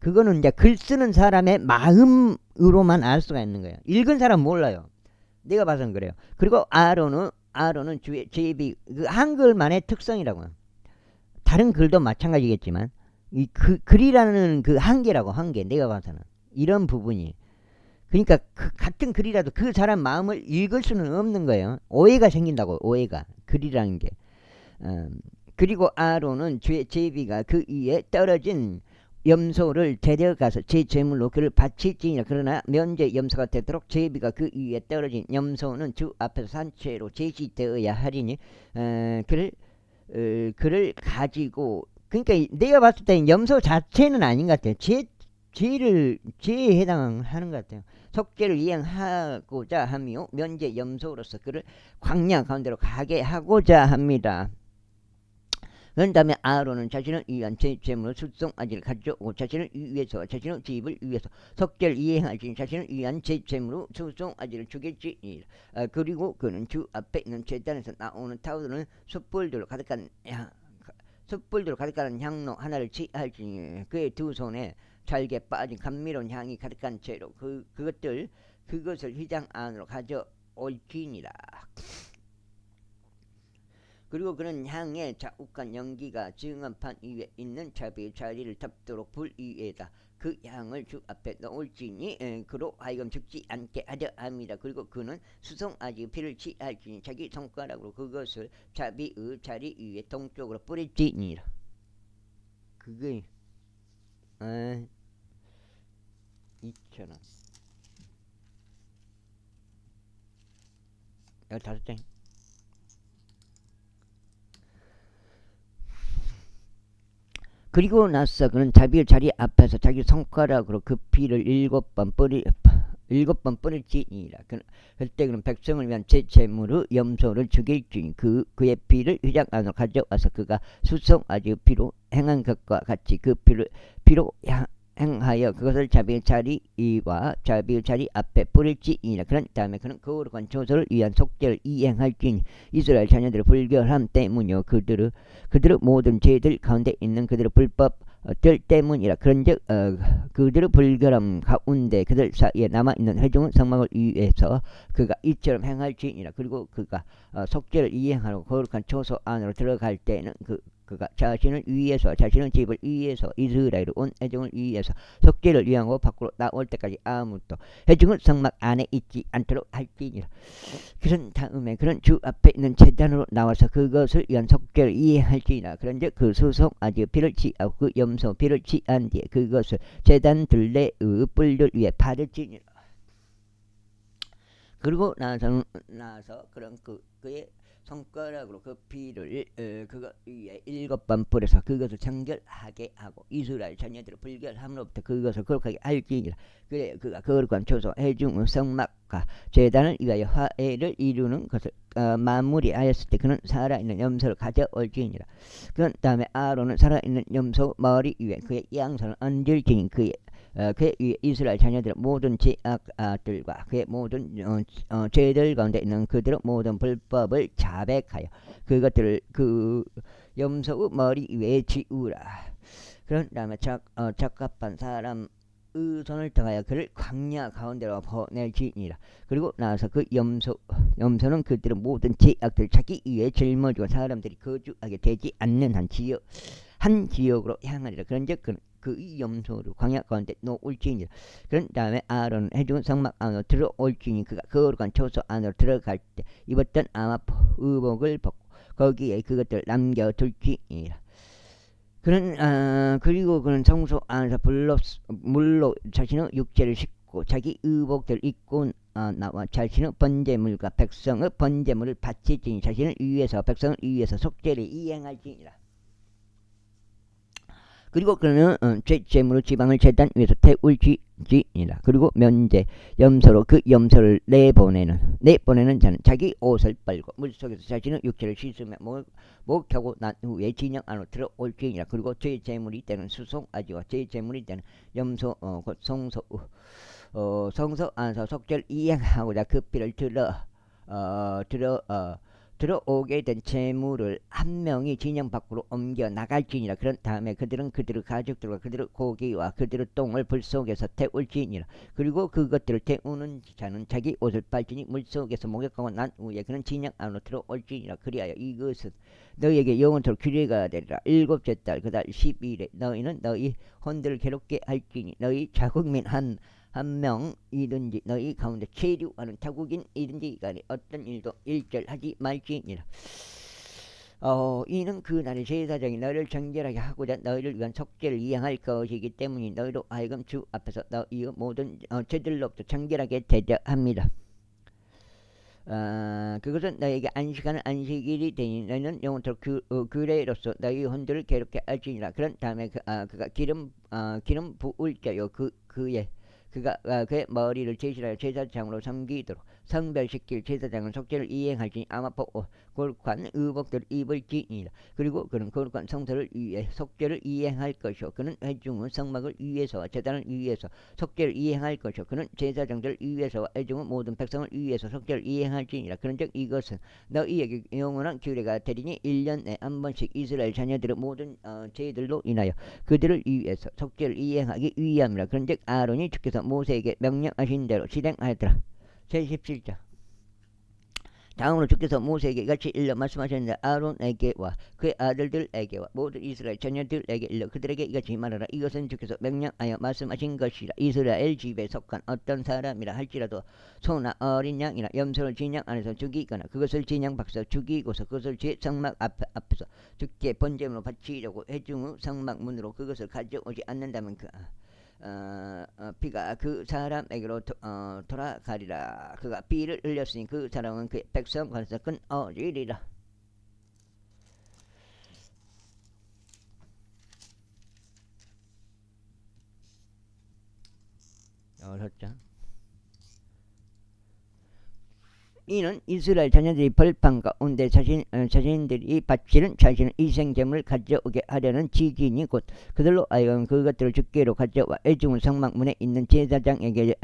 그거는 이제 글 쓰는 사람의 마음으로만 알 수가 있는 거예요. 읽은 사람은 몰라요. 내가 봐서는 그래요. 그리고 아론은 주의 제비, 그 한글만의 특성이라고. 다른 글도 마찬가지겠지만 이 글이라는 그 한계라고. 한계. 내가 봐서는 이런 부분이. 그러니까 같은 글이라도 그 사람 마음을 읽을 수는 없는 거예요. 오해가 생긴다고. 오해가. 글이라는 게. 그리고 아론은 주의 제비가 그 위에 떨어진 염소를 데려가서 제 제물로 그를 바칠지니라. 그러나 면제 염소가 되도록 제비가 그 위에 떨어진 염소는 주 앞에서 산채로 제시되어야 하리니 그를 가지고. 그러니까 내가 봤을 때 염소 자체는 아닌 것 같아요. 제에 해당하는 것 같아요. 속죄를 이행하고자 하며 면제 염소로서 그를 광야 가운데로 가게 하고자 합니다. 그런 다음에 아론은 자신을 위한 제 제물로 수송아지를 가져오고 자신을 위해서 자신의 집을 위해서 속죄를 이행할지니 자신을 위한 제 제물로 수송아지를 죽일지니라. 그리고 그는 주 앞에 있는 제단에서 나오는 타오르는 숯불들로 가득한 향로 하나를 취할지니 그의 두 손에 잘게 빠진 감미로운 향이 가득한 채로 그것을 휘장 안으로 가져올지니라. 그리고 그는 향에 자욱한 연기가 증언판 위에 있는 자비의 자리를 덮도록 불 위에다 그 향을 주 앞에 넣을지니 그로 하여금 죽지 않게 하려 합니다. 그리고 그는 수송아지 피를 취할지니 자기 손가락으로 그것을 자비의 자리 위에 동쪽으로 뿌릴지니라. 그게 2,000원 15장. 그리고 나서 그는 자비의 자리 앞에서 자기 손가락으로 그 피를 7번 뿌릴지니라. 그때 그는 백성을 위한 제 제물의 염소를 죽일지니 그의 피를 휘장 안으로 가져와서 그가 수송아지의 피로 행한 것과 같이 그 피로 행하여 그것을 자비의 자리와 자비의 자리 앞에 뿌릴지니라. 그런 다음에 그는 거룩한 조소를 위한 속죄를 이행할지니 이스라엘 자녀들의 불결함 때문이요 그들의 모든 죄들 가운데 있는 그들의 불법들 때문이라. 그런즉 그들의 불결함 가운데 그들 사이에 남아있는 회중의 성막을 위해서 그가 이처럼 행할지니라. 그리고 그가 속죄를 이행하고 거룩한 조소 안으로 들어갈 때는 그가 자신을 위해서 자신의 집을 위해서 이스라엘 온 회중을 위해서 속죄를 위하고 밖으로 나올 때까지 아무도 회중의 성막 안에 있지 않도록 할지니라. 그런 다음에 그런 주 앞에 있는 제단으로 나와서 그것을 위한 속죄를 이행할지니라. 그런즉 그 수송아지 피를 취하고 그 염소 피를 취한 뒤에 그것을 제단 둘레의 뿔들 위에 바를지니라. 그리고 나서 그런 그의 손가락으로 그 피를 그것 위에 7번 뿌려서 그것을 정결하게 하고 이스라엘 자녀들의 불결함으로부터 그것을 거룩하게 할지니라. 그래 그가 거룩한 조소 회중의 성막과 제단을 위하여 화해를 이루는 것을 마무리하였을 때 그는 살아있는 염소를 가져올지니라. 그 다음에 아론은 살아있는 염소 머리 위에 그의 양손을 얹을지니 그의 위에 이스라엘 자녀들의 모든 죄악들과 그의 모든 죄들 가운데 있는 그들의 모든 불법을 자백하여 그것들을 그 염소의 머리 위에 지우라. 그런 다음에 적합한 사람 손을 통하여 그를 광야 가운데로 보낼지니라. 그리고 나서 그 염소는 그들은 모든 죄악들 자기 위에 짊어지고 사람들이 거주하게 되지 않는 한 지역으로 향하리라. 그런즉 그 염소를 광야 가운데 놓을지니라. 그런 다음에 아론은 해준 성막 안으로 들어올지니 그가 거룩한 초소 안으로 들어갈 때 입었던 아마 의복을 벗고 거기에 그것들을 남겨둘지니라. 그리고 그는 성소 안에서 물로 자신의 육체를 씻고 자기 의복들을 입고 나와 자신의 번제물과 백성의 번제물을 바칠지니 자신을 위해서 백성을 위해서 속죄를 이행할지니라. 그리고 그는 제물로 지방을 제단 위에서 태울지니라. 그리고 면제 염소로 그 염소를 내보내는 자는 자기 옷을 빨고 물속에서 자신의 육체를 씻으며 목하고 난 후에 진영 안으로 들어올지니라. 그리고 죄 제물이 되는 수송아지와 죄 제물이 되는 염소 곧 성소 안에서 속죄를 이행하고자 그 피를 들어오게 된 재물을 한 명이 진영 밖으로 옮겨 나갈지니라. 그런 다음에 그들은 그들의 가족들과 그들의 고기와 그들의 똥을 불 속에서 태울지니라. 그리고 그것들을 태우는 자는 자기 옷을 빨지니 물 속에서 목욕하고 난 후에 그는 진영 안으로 들어올지니라. 그리하여 이것은 너희에게 영원토록 규례가 되리라. 일곱째 달 그달 12일에 너희는 너희 혼들을 괴롭게 할지니 너희 자국민 한 명이든지 너희 가운데 체류하는 타국인이든지 간에 어떤 일도 일절하지 말지니라. 이는 그 날에 제사장이 너희를 정결하게 하고자 너희를 위한 속죄를 이행할 것이기 때문에 너희로 하여금 주 앞에서 너희의 모든 죄들로부터 정결하게 되려 합니다. 그것은 너희에게 안식하는 안식일이 되니 너희는 영원토록 규례로서 너희 혼들을 괴롭게 할지니라. 그런 다음에 그가 기름 부을 자요 그가 그의 머리를 제실하여 제사장으로 섬기도록 성별시킬 제사장은 속죄를 이행할지니 아마 거룩한 의복들을 입을지니라. 그리고 그는 거룩한 성소를 위해 속죄를 이행할 것이요 그는 회중의 성막을 위해서와 제단을 위해서 속죄를 이행할 것이요 그는 제사장들을 위해서와 회중의 모든 백성을 위해서 속죄를 이행할지니라. 그런즉 이것은 너희에게 영원한 규례가 되리니 1년에 한 번씩 이스라엘 자녀들의 모든 죄들로 인하여 그들을 위해서 속죄를 이행하기 위함이라. 그런즉 아론이 주께서 모세에게 명령하신 대로 실행하였더라. 제17장. 다음으로 주께서 모세에게 이같이 일러 말씀하셨는데 아론에게와 그의 아들들에게와 모든 이스라엘 자녀들에게 일러 그들에게 이같이 말하라. 이것은 주께서 명령하여 말씀하신 것이라. 이스라엘 집에 속한 어떤 사람이라 할지라도 소나 어린 양이나 염소를 진영 안에서 죽이거나 그것을 진영 밖에서 죽이고서 그것을 제 성막 앞에서 주께 번제물로 바치려고 회중의 성막 문으로 그것을 가져오지 않는다면 피가 그 사람에게로 돌아가리라. 그가 피를 흘렸으니 그 사람은 그 백성 관에서 끊어지리라. 여섯장. 이는 이스라엘 자녀들이 벌판 가운데 자신들이 바치는 자신의 희생제물을 가져오게 하려는 지진이 곧 그들로 하여금 그것들을 주께로 가져와 애중의 성막문에 있는 제사장에게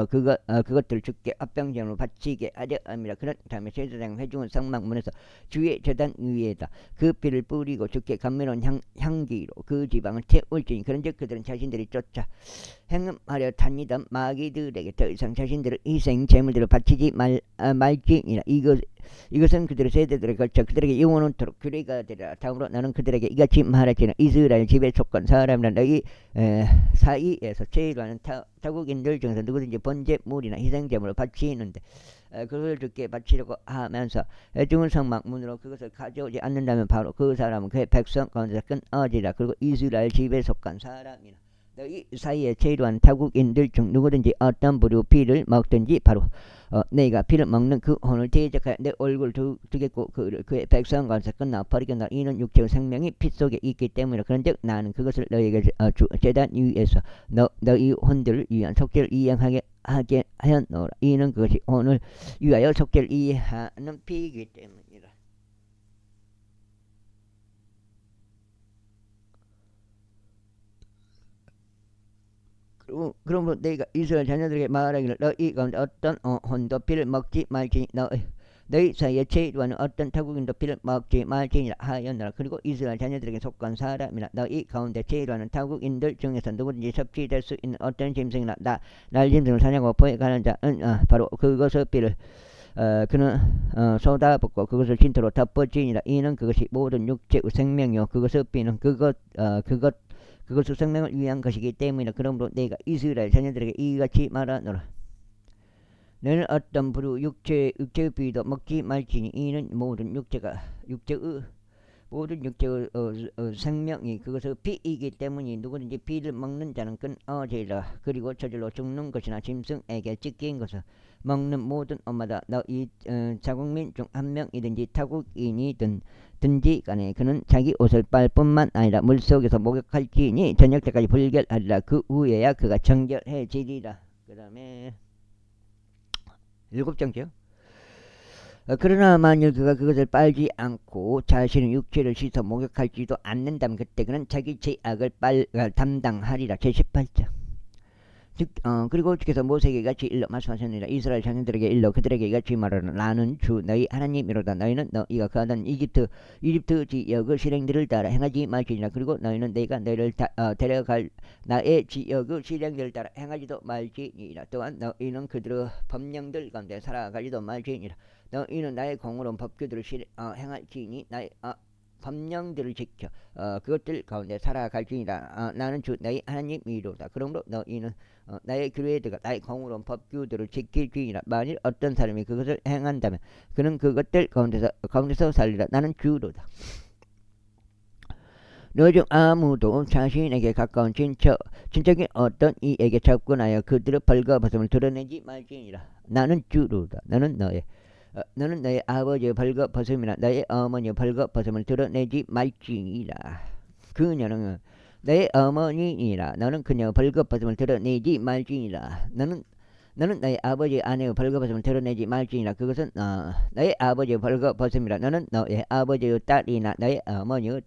그것들을 주께 합병제물로 바치게 하려 함이라. 그런 다음에 제사장 회중의 성막문에서 주의 제단 위에다 그 피를 뿌리고 주께 감미로운 향기로 그 지방을 태울지니 그런즉 그들은 자신들이 쫓아 행음하려 다니던 마귀들에게 더 이상 자신들의 희생 제물들을 바치지 말지니라. 이것은 그들의 세대들에 걸쳐 그들에게 영원토록 규례가 되리라. 다음으로 나는 그들에게 이같이 말하지는 이스라엘 집에 속한 사람이란 너희 사이에서 제일하는 타국인들 중에서 누구든지 번제물이나 희생제물을 바치는데 그것을 주께 바치려고 하면서 애중의 성막 문으로 그것을 가져오지 않는다면 바로 그 사람은 그의 백성 가운데서 끊어지라. 그리고 이스라엘 집에 속한 사람이나 너희 사이에 제일한 타국인들 중 누구든지 어떤 부류 피를 먹든지 바로 내가 피를 먹는 그 혼을 대적하여 내 얼굴 두겠고 그의 백성 가운데서 끝나버리겠나. 이는 육체의 생명이 피 속에 있기 때문이라. 그런즉 나는 그것을 너희에게 제단 위에서 너희 혼들을 위한 속죄를 이행하게 하였노라. 이는 그것이 혼을 위하여 속죄를 이행하는 피이기 때문이라. 그러므로 내가 이스라엘 자녀들에게 말하기를 너희 가운데 어떤 혼도 피를 먹지 말지니 너희 사이에 제일와는 어떤 타국인도 피를 먹지 말지니라 하였노라. 그리고 이스라엘 자녀들에게 속한 사람이라 너희 가운데 제일와는 타국인들 중에서 누구든지 섭취될 수 있는 어떤 짐승이나 날 짐승을 사냥하고 포에 가는 자는 바로 그것의 피를 그는 쏟아붓고 그것을 진토로 덮어지니라. 이는 그것이 모든 육체의 생명이요 그것의 피는 그것의 생명을 위한 것이기 때문이라. 그러므로 내가 이스라엘 자녀들에게 이같이 말하노라. 너는 어떤 부류 육체의 피도 먹지 말지니 이는 모든 육체의 생명이 그것의 피이기 때문이. 누구든지 피를 먹는 자는 끊어지리라. 그리고 저절로 죽는 것이나 짐승에게 찢긴 것을 먹는 모든 엄마다 너희 자국민 중 한 명이든지 타국인이든지 간에 그는 자기 옷을 빨 뿐만 아니라 물속에서 목욕할지니 저녁 때까지 불결하리라. 그 후에야 그가 정결해지리라. 그 다음에 7장째요. 그러나 만일 그가 그것을 빨지 않고 자신의 육체를 씻어 목욕할지도 않는다면 그때 그는 자기 죄악을 담당하리라. 제18장. 그리고 주께서 모세에게 같이 일러 말씀하셨느니라. 이스라엘 자녀들에게 일러 그들에게 이같이 말하라. 나는 주 너희 하나님이로다. 너희는 너희가 거하던 이집트 지역의 실행들을 따라 행하지 말지니라. 그리고 너희는 내가 너희를 데려갈 나의 지역의 실행들을 따라 행하지도 말지니라. 또한 너희는 그들의 법령들 가운데 살아가지도 말지니라. 너희는 나의 공의로운 법규들을 행할지니 나의 법령들을 지켜 그것들 가운데 살아갈지니라. 나는 주 너희 하나님이로다. 그러므로 너희는 나의 규례들과 나의 공의로운 법규들을 지킬지니라. 만일 어떤 사람이 그것을 행한다면 그는 그것들 가운데서 살리라. 나는 주로다. 너 중 아무도 자신에게 가까운 친척인 어떤 이에게 접근하여 그들의 벌거벗음을 드러내지 말지니라. 나는 주로다. 너는 너의 아버지의 벌거벗음이나 너의 어머니의 벌거벗음을 드러내지 말지니라. 그녀는 너의 어머니니라. 너는 그녀의 벌거벗음을 드러내지 말지니라. 너는 너의 아버지의 아내의 벌거벗음을 드러내지 말지니라. 그것은 너의 아버지의 벌거벗음이라. 너는 너의 아버지의 딸이나 너의 어머니의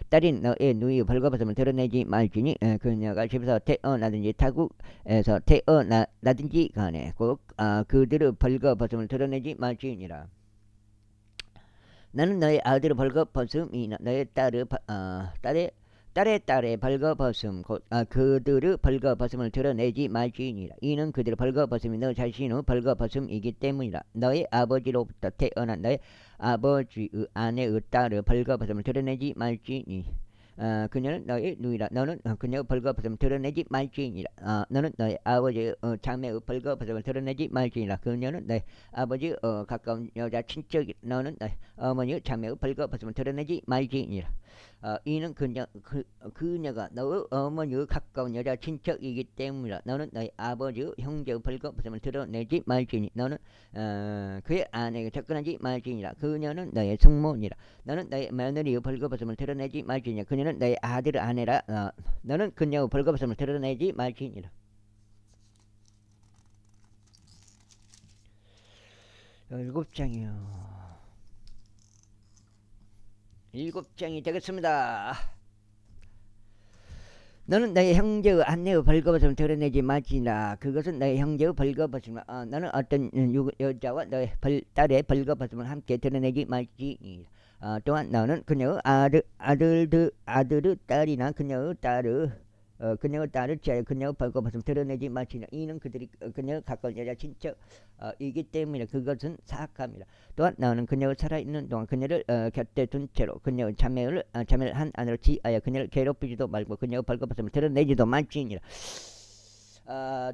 딸인 너의 누이의 벌거벗음을 드러내지 말지니 그녀가 집에서 태어나든지 타국에서 태어나든지 간에 꼭 그들의 벌거벗음을 드러내지 말지니라. 너는 너의 아들의 벌거벗음이나 너의 딸의 벌거벗음 곧 그들의 벌거벗음을 드러내지 말지니라. 이는 그들의 벌거벗음이 너 자신의 벌거벗음이기 때문이라. 너의 아버지로부터 태어난 너의 아버지의 아내의 딸의 벌거벗음을 드러내지 말지니 그녀는 너의 누이라. 너는 그녀의 벌거벗음을 드러내지 말지니라. 너는 너의 아버지의 자매의 벌거벗음을 드러내지 말지니라. 그녀는 너의 아버지의 가까운 여자 친척이. 너는 너의 어머니의 자매의 벌거벗음을 드러내지 말지니라. 이는 그녀가 너의 어머니의 가까운 여자 친척이기 때문이라. 너는 너희 아버지의 형제의 벌거벗음을 드러내지 말지니. 너는 그의 아내에게 접근하지 말지니라. 그녀는 너의 숙모니라. 너는 너의 며느리의 벌거벗음을 드러내지 말지니라. 그녀는 너의 아들의 아내라. 너는 그녀의 벌거벗음을 드러내지 말지니라. 7장이요. 7장이 되겠습니다. 너는 너의 형제의 아내의 벌거벗음을 드러내지 말지니라. 그것은 너의 형제의 벌거벗음을 너는 어떤 여자와 너의 딸의 벌거벗음을 함께 드러내지 말지니라. 또한 너는 그녀의 아들의 딸이나 그녀의 딸을 취하여 그녀의 벌거벗음을 드러내지 말지니라. 이는 그녀의 가까운 여자 친척이기 때문에 그것은 사악함이라. 또한 너는 그녀가 살아있는 동안 그녀를 곁에 둔 채로 그녀의 자매를 한 안으로 취하여 그녀를 괴롭히지도 말고 그녀의 벌거벗음을 드러내지도 말지니라.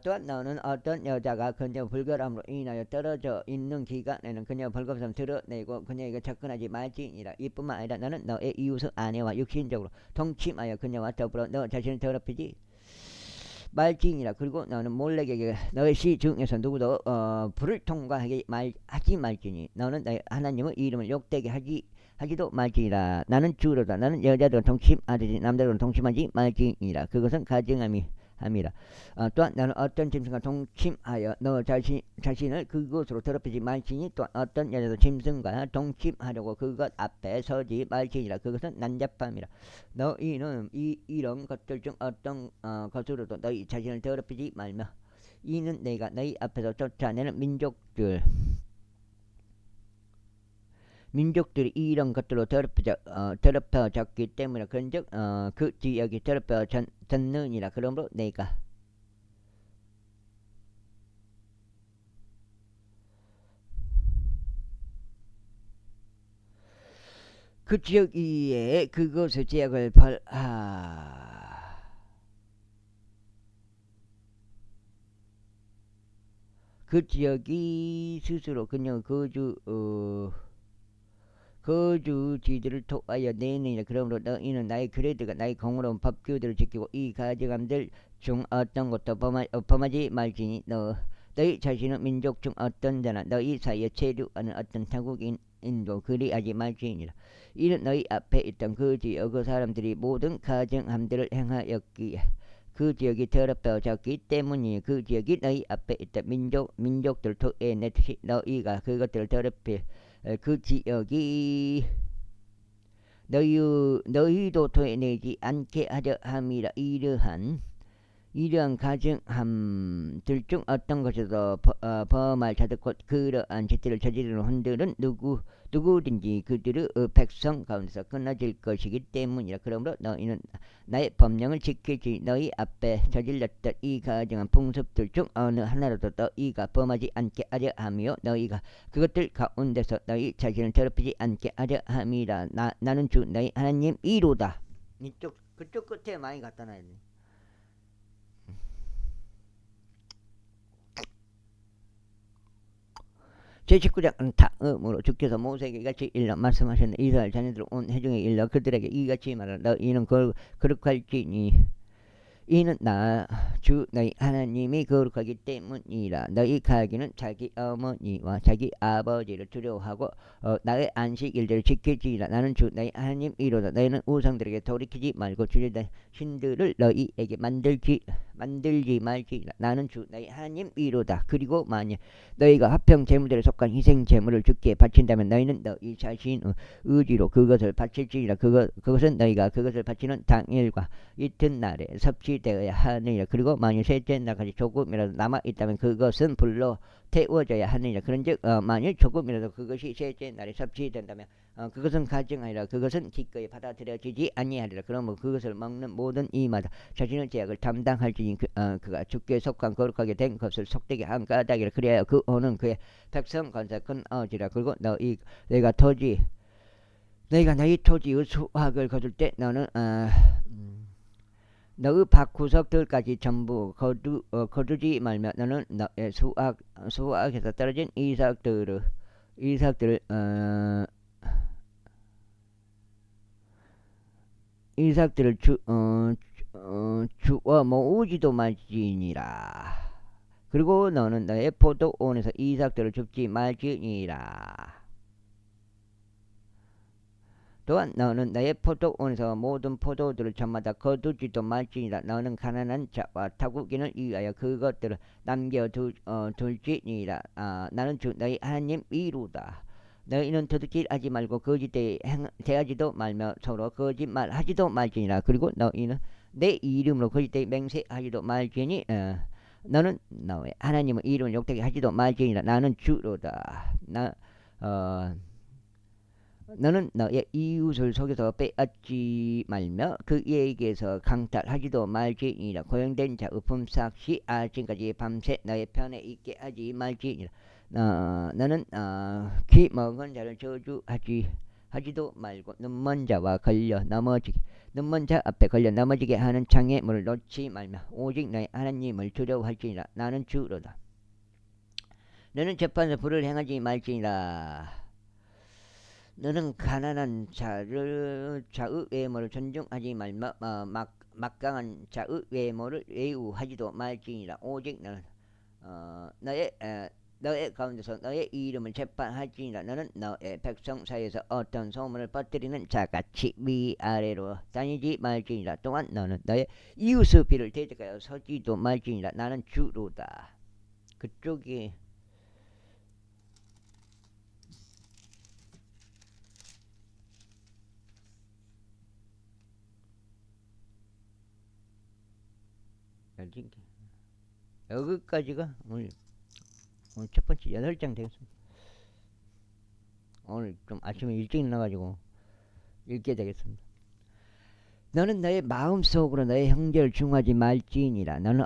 또한 너는 어떤 여자가 그녀의 불결함으로 인하여 떨어져 있는 기간에는 그녀의 벌거벗음을 드러내고 그녀에게 접근하지 말지니라. 이뿐만 아니라 너는 너의 이웃의 아내와 육신적으로 동침하여 그녀와 더불어 너 자신을 더럽히지 말지니라. 그리고 너는 몰렉에게 너의 시 중에서 누구도 불을 통과하지 말지니. 너는 너의 하나님의 이름을 욕되게 하지도 말지니라. 나는 주로다. 나는 여자들과 동침하듯이 남자들과 동침하지 말지니라. 그것은 가증함이라. 또한 나는 어떤 짐승과 동침하여 너 자신을 그곳으로 더럽히지 말지니. 또한 어떤 여자도 짐승과 동침하려고 그것 앞에 서지 말지니라. 그것은 난잡함이라. 너희는 이런 것들 중 어떤 것으로도 너희 자신을 더럽히지 말며 이는 내가 너희 앞에서 쫓아내는 민족들 민족들이 이런 것들로 더럽혀졌기 때문에 그런즉 그 지역이 더럽혀졌느니라. 그러므로 내가 그 지역 위에 그것의 제약을 그 지역이 스스로 그냥 거주지들을 통하여 내느니라. 그러므로 너희는 나의 그레드가 나의 공로운 법규들을 지키고 이 가증함들 중 어떤 것도 범하지 말지니 너희 자신은 민족 중 어떤 자나 너희 사이에 체류하는 어떤 타국인도 그리하지 말지니라. 이는 너희 앞에 있던 그 지역 그 사람들이 모든 가증함들을 행하였기에 그 지역이 더럽혀졌기 때문이니 그 지역이 너희 앞에 있던 민족들 토에 내 뜻이 너희가 그것들을 더럽힐 그 지역이 너희도 토해내지 않게 하려 함이라. 이러한 가증함들 중 어떤 것에도 범할 자들 곧 그러한 죄들을 저지르는 혼들은 누구든지 그들의 백성 가운데서 끊어질 것이기 때문이라. 그러므로 너희는 나의 법령을 지키지 너희 앞에 저질렀던 이 가증한 풍습들 중 어느 하나라도 너희가 범하지 않게 하려 하며 너희가 그것들 가운데서 너희 자신을 더럽히지 않게 하려 함이라. 나는 주 너희 하나님 이로다. 그쪽 끝에 많이 갖다 놔야 돼. 제19장 다음으로 주께서 모세에게 이같이 일러 말씀하셨네. 이스라엘 자녀들 온 회중에 일러 그들에게 이같이 말하라. 너희는 거룩할지니 이는 나 주 너희 하나님이 거룩하기 때문이라. 너희 가기는 자기 어머니와 자기 아버지를 두려워하고 나의 안식일들을 지키지라. 나는 주 너희 하나님이로다. 너희는 우상들에게 돌이키지 말고 주의 신들을 너희에게 만들지 말지라. 나는 주 너희 하나님이로다. 그리고 만약 너희가 화평 제물들에 속한 희생 제물을 주께 바친다면 너희는 너희 자신의 의지로 그것을 바칠지니라. 그것은 너희가 그것을 바치는 당일과 이튿날에 섭취되어야 하느니라. 그리고 만일 셋째 날까지 조금이라도 남아있다면 그것은 불로 태워져야 하느니라. 그런즉 만일 조금이라도 그것이 셋째 날에 섭취된다면 그것은 가증하리라. 그것은 기꺼이 받아들여지지 아니하리라. 그러므로 그것을 먹는 모든 이마다 자신의 죄악을 담당할지니 그가 주께 속한 거룩하게 된 것을 속되게 한 까닭이라. 그래야 그 오는 그의 백성 건사 끊어지라. 그리고 너희가 너희 토지의 수확을 거둘 때 너는 너의 밭구석들까지 전부 거두지 말며 너는 너의 수확에서 떨어진 이삭들을 주워 모으지도 말지니라. 그리고 너는 너의 포도원에서 이삭들을 줍지 말지니라. 또한 너는 너의 포도원에서 모든 포도들을 저마다 거두지도 말지니라. 너는 가난한 자와 타국인을 위하여 그것들을 남겨둘지니라. 나는 주 너희 하나님 이루다. 너희는 도둑질하지 말고 거짓대하지도 말며 서로 거짓말하지도 말지니라. 그리고 너희는 내 이름으로 거짓대 맹세하지도 말지니 너는 너의 하나님의 이름을 욕되게 하지도 말지니라. 나는 주로다. 너는 너의 이웃을 속여서 빼앗지 말며 그에게서 강탈하지도 말지니라. 고용된 자의 품삯이 아침까지 밤새 너의 편에 있게 하지 말지니라. 너는 키 먹은 자를 저주하지도 말고 눈먼 자 앞에 걸려 넘어지게 하는 창에 물을 놓지 말며 오직 너의 하나님을 두려워할지니라. 나는 주로다. 너는 재판에서 불을 행하지 말지니라. 너는 가난한 자의 외모를 존중하지 말며 막강한 자의 외모를 외우하지도 말지니라. 오직 너는 너의 가운데서 너의 이름을 재판할지니라. 너는 너의 백성 사이에서 어떤 소문을 퍼뜨리는 자같이 위아래로 다니지 말지니라. 또한 너는 너의 이웃의 비를 대적하여 서지도 말지니라. 나는 주로다. 그쪽이 여기까지가 오늘 첫 번째 8장 되겠습니다. 오늘 좀 아침에 일찍 일어나가지고 읽게 되겠습니다. 너는 너의 마음속으로 너의 형제를 중하지 말지니라. 너는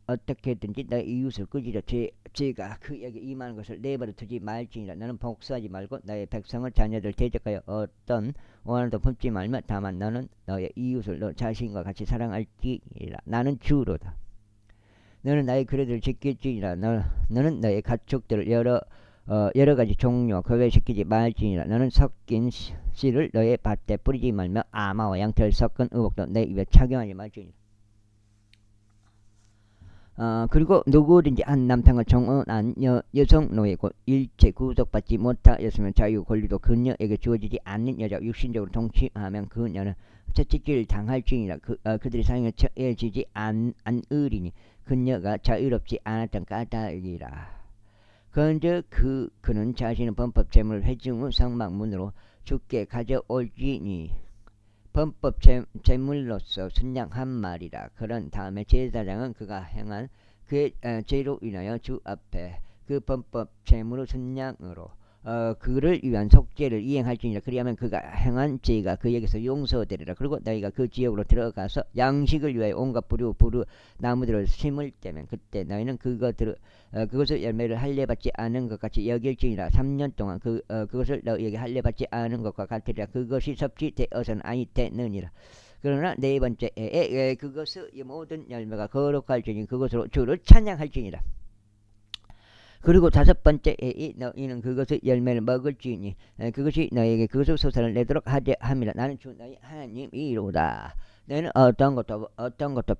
어떻게든지 너의 이웃을 꾸짖어 죄가 그에게 임하는 것을 내버려 두지 말지니라. 너는 복수하지 말고 너의 백성을 자녀들 대적하여 어떤 원한도 품지 말며 다만 너는 너의 이웃을 너 자신과 같이 사랑할지니라. 나는 주로다. 너는 나의 규례들을 지킬지니라. 너는 너의 가축들을 여러 가지 종류 거외시키지 말지니라. 너는 섞인 씨를 너의 밭에 뿌리지 말며 아마와 양털 섞은 의복도 내 입에 착용하지 말지니라. 그리고 누구든지 한 남편과 정혼한 여성 노예 곧 일체 구속받지 못하였으면 자유 권리도 그녀에게 주어지지 않는 여자 육신적으로 동침하면 그녀는 채찍질 당할지니라. 그들이 사형에 처해지지 않으리니 그녀가 자유롭지 않았던 까닭이라. 그런즉 그는 자신의 범법 재물을 회중 후 성막문으로 주께 가져올지니 범법 재물로서 순양 한 마리라. 그런 다음에 제사장은 그가 행한 그의 죄로 인하여 주 앞에 그 범법 재물의 순양으로 그를 위한 속죄를 이행할지니라. 그리하면 그가 행한 죄가 그에게서 용서되리라. 그리고 너희가 그 지역으로 들어가서 양식을 위하여 온갖 부류 나무들을 심을 때면 그때 너희는 그것을 열매를 할례받지 않은 것 같이 여길지니라. 3년 동안 그것을 너희에게 할례받지 않은 것과 같으리라. 그것이 섭취되어서는 아니 되느니라. 그러나 네 번째 해에 그것의 모든 열매가 거룩할지니 그것으로 주를 찬양할지니라. 그리고 다섯 번째 해에 너희는 그것의 열매를 먹을지니 그것이 너희에게 그것의 소산을 내도록 하게 함이라. 나는 주 너희 하나님이로다. 너희는 어떤 것도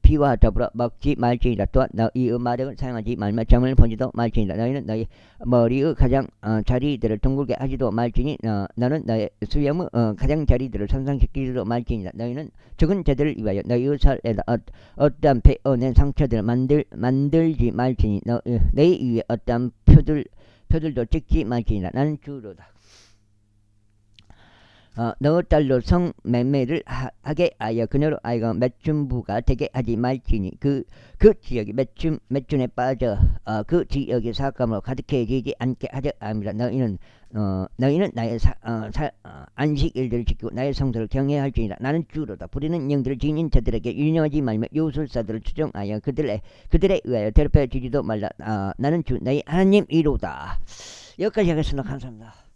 피와 더불어 먹지 말지니라. 또한 너희의 마력을 사용하지 말며 점을 보지도 말지니라. 너희는 너희 머리의 가장 자리들을 둥글게 하지도 말지니 너는 너의 수염의 가장 자리들을 손상시키지도 말지니라. 너희는 죽은 자들을 위하여 너희의 살에다 어떠한 베어낸 상처들을 만들지 말지니 너희 위에 어떠한 표들도 찍지 말지니라. 나는 주로다. 너 딸로 성매매를 하게 하여 그녀로 하여금 매춘부가 되게 하지 말지니 그 지역이 매춘에 빠져 그 지역이 사악함으로 가득해지지 않게 하려 함이라. 너희는 나의 안식일들을 지키고 나의 성소를 경외할지니라. 나는 주로다. 부리는 영들을 지닌 자들에게 유념하지 말며 요술사들을 추종하여 그들에 의하여 괴롭혀지지도 말라. 나는 주 너희 하나님이로다. 여기까지 하겠습니다. 감사합니다.